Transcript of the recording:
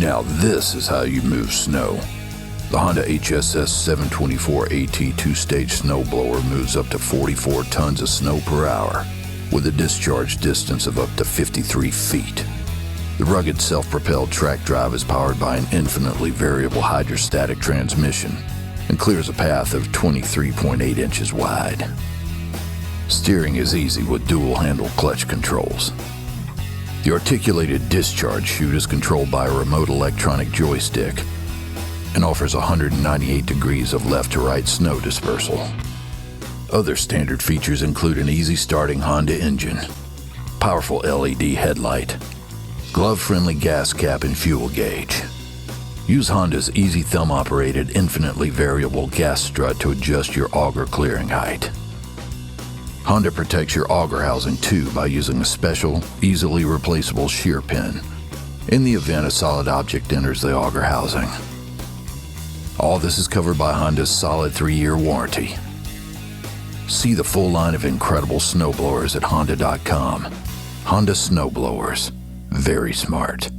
Now this is how you move snow. The Honda HSS724AT two-stage snowblower moves up to 44 tons of snow per hour with a discharge distance of up to 53 feet. The rugged self-propelled track drive is powered by an infinitely variable hydrostatic transmission and clears a path of 23.8 inches wide. Steering is easy with dual-handle clutch controls. The articulated discharge chute is controlled by a remote electronic joystick and offers 198 degrees of left-to-right snow dispersal. Other standard features include an easy-starting Honda engine, powerful LED headlight, glove-friendly gas cap and fuel gauge. Use Honda's easy thumb-operated, infinitely variable gas strut to adjust your auger clearing height. Honda protects your auger housing too by using a special, easily replaceable shear pin in the event a solid object enters the auger housing. All this is covered by Honda's solid 3-year warranty. See the full line of incredible snowblowers at honda.com. Honda snowblowers. Very smart.